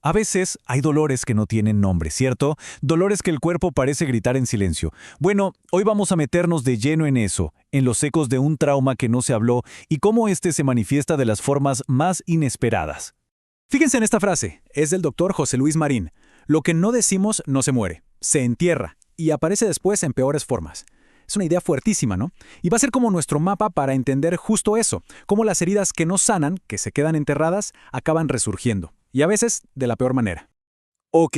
A veces hay dolores que no tienen nombre, ¿cierto? Dolores que el cuerpo parece gritar en silencio. Bueno, hoy vamos a meternos de lleno en eso, en los ecos de un trauma que no se habló y cómo este se manifiesta de las formas más inesperadas. Fíjense en esta frase, es del doctor José Luis Marín. Lo que no decimos no se muere, se entierra y aparece después en peores formas. Es una idea fuertísima, ¿no? Y va a ser como nuestro mapa para entender justo eso, cómo las heridas que no sanan, que se quedan enterradas, acaban resurgiendo. Y a veces de la peor manera. Ok,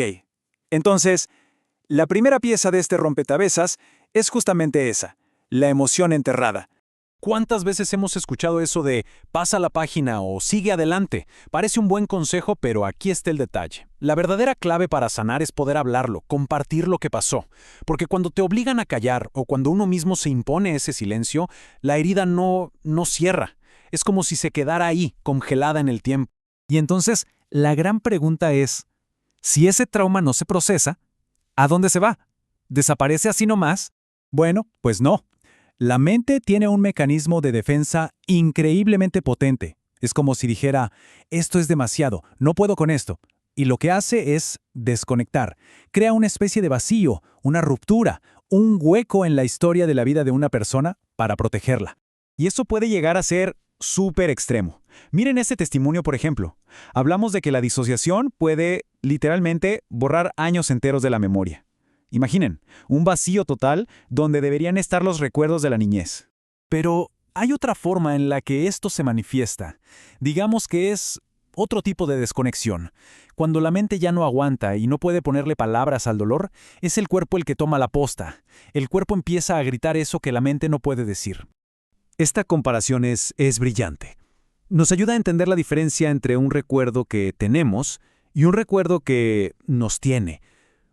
entonces, la primera pieza de este rompecabezas es justamente esa, la emoción enterrada. ¿Cuántas veces hemos escuchado eso de pasa la página o sigue adelante? Parece un buen consejo, pero aquí está el detalle. La verdadera clave para sanar es poder hablarlo, compartir lo que pasó. Porque cuando te obligan a callar o cuando uno mismo se impone ese silencio, la herida no cierra. Es como si se quedara ahí, congelada en el tiempo. Y entonces, la gran pregunta es, si ese trauma no se procesa, ¿a dónde se va? ¿Desaparece así nomás? Bueno, pues no. La mente tiene un mecanismo de defensa increíblemente potente. Es como si dijera, esto es demasiado, no puedo con esto. Y lo que hace es desconectar. Crea una especie de vacío, una ruptura, un hueco en la historia de la vida de una persona para protegerla. Y eso puede llegar a ser súper extremo. Miren este testimonio, por ejemplo. Hablamos de que la disociación puede, literalmente, borrar años enteros de la memoria. Imaginen, un vacío total donde deberían estar los recuerdos de la niñez. Pero hay otra forma en la que esto se manifiesta. Digamos que es otro tipo de desconexión. Cuando la mente ya no aguanta y no puede ponerle palabras al dolor, es el cuerpo el que toma la posta. El cuerpo empieza a gritar eso que la mente no puede decir. Esta comparación es brillante. Nos ayuda a entender la diferencia entre un recuerdo que tenemos y un recuerdo que nos tiene.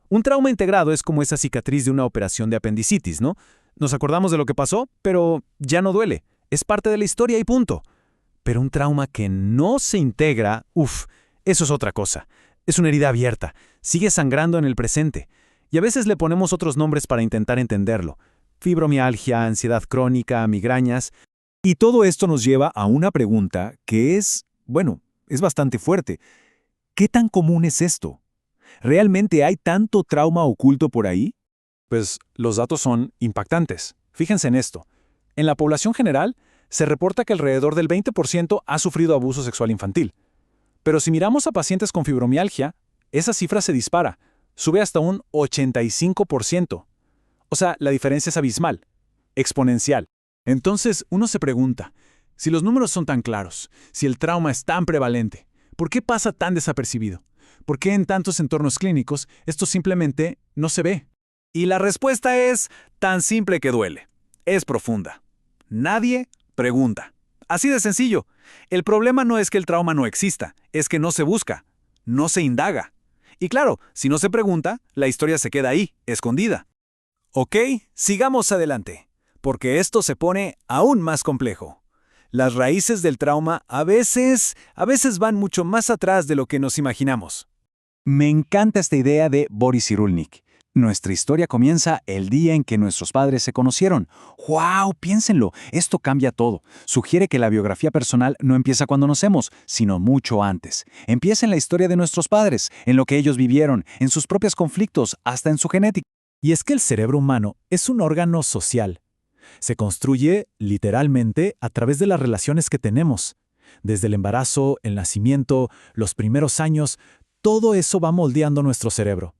Un trauma integrado es como esa cicatriz de una operación de apendicitis, ¿no? Nos acordamos de lo que pasó, pero ya no duele. Es parte de la historia y punto. Pero un trauma que no se integra, eso es otra cosa. Es una herida abierta, sigue sangrando en el presente. Y a veces le ponemos otros nombres para intentar entenderlo. Fibromialgia, ansiedad crónica, migrañas. Y todo esto nos lleva a una pregunta que es bastante fuerte. ¿Qué tan común es esto? ¿Realmente hay tanto trauma oculto por ahí? Pues los datos son impactantes. Fíjense en esto. En la población general, se reporta que alrededor del 20% ha sufrido abuso sexual infantil. Pero si miramos a pacientes con fibromialgia, esa cifra se dispara, sube hasta un 85%. O sea, la diferencia es abismal, exponencial. Entonces, uno se pregunta, si los números son tan claros, si el trauma es tan prevalente, ¿por qué pasa tan desapercibido? ¿Por qué en tantos entornos clínicos esto simplemente no se ve? Y la respuesta es tan simple que duele. Es profunda. Nadie pregunta. Así de sencillo. El problema no es que el trauma no exista, es que no se busca, no se indaga. Y claro, si no se pregunta, la historia se queda ahí, escondida. Ok, sigamos adelante, porque esto se pone aún más complejo. Las raíces del trauma a veces van mucho más atrás de lo que nos imaginamos. Me encanta esta idea de Boris Cyrulnik. Nuestra historia comienza el día en que nuestros padres se conocieron. ¡Wow! Piénsenlo, esto cambia todo. Sugiere que la biografía personal no empieza cuando nacemos, sino mucho antes. Empieza en la historia de nuestros padres, en lo que ellos vivieron, en sus propios conflictos, hasta en su genética. Y es que el cerebro humano es un órgano social. Se construye, literalmente, a través de las relaciones que tenemos. Desde el embarazo, el nacimiento, los primeros años, todo eso va moldeando nuestro cerebro.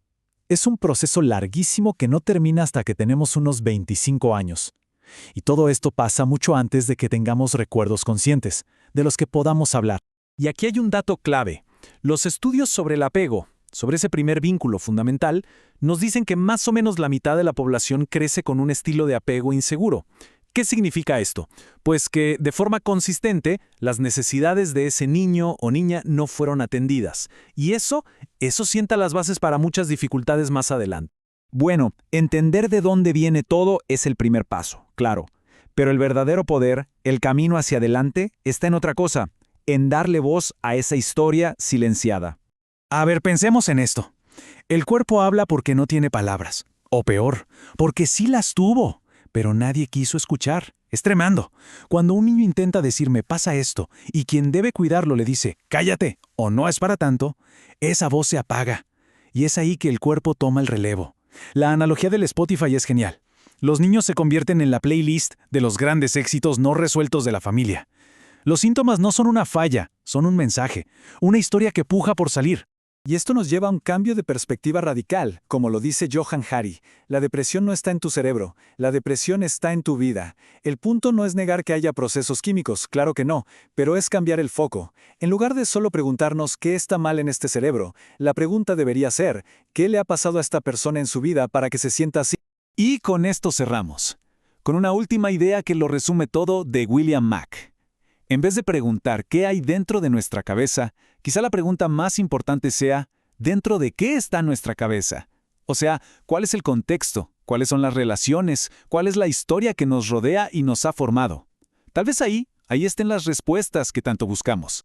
Es un proceso larguísimo que no termina hasta que tenemos unos 25 años. Y todo esto pasa mucho antes de que tengamos recuerdos conscientes, de los que podamos hablar. Y aquí hay un dato clave. Los estudios sobre el apego, sobre ese primer vínculo fundamental, nos dicen que más o menos la mitad de la población crece con un estilo de apego inseguro. ¿Qué significa esto? Pues que, de forma consistente, las necesidades de ese niño o niña no fueron atendidas. Y eso sienta las bases para muchas dificultades más adelante. Bueno, entender de dónde viene todo es el primer paso, claro. Pero el verdadero poder, el camino hacia adelante, está en otra cosa, en darle voz a esa historia silenciada. A ver, pensemos en esto. El cuerpo habla porque no tiene palabras. O peor, porque sí las tuvo, pero nadie quiso escuchar. Es tremendo. Cuando un niño intenta decirme pasa esto, y quien debe cuidarlo le dice cállate o no es para tanto, esa voz se apaga. Y es ahí que el cuerpo toma el relevo. La analogía del Spotify es genial. Los niños se convierten en la playlist de los grandes éxitos no resueltos de la familia. Los síntomas no son una falla, son un mensaje, una historia que puja por salir. Y esto nos lleva a un cambio de perspectiva radical, como lo dice Johann Hari. La depresión no está en tu cerebro, la depresión está en tu vida. El punto no es negar que haya procesos químicos, claro que no, pero es cambiar el foco. En lugar de solo preguntarnos qué está mal en este cerebro, la pregunta debería ser, ¿qué le ha pasado a esta persona en su vida para que se sienta así? Y con esto cerramos, con una última idea que lo resume todo de William Mack. En vez de preguntar qué hay dentro de nuestra cabeza, quizá la pregunta más importante sea, ¿dentro de qué está nuestra cabeza? O sea, ¿cuál es el contexto? ¿Cuáles son las relaciones? ¿Cuál es la historia que nos rodea y nos ha formado? Tal vez ahí estén las respuestas que tanto buscamos.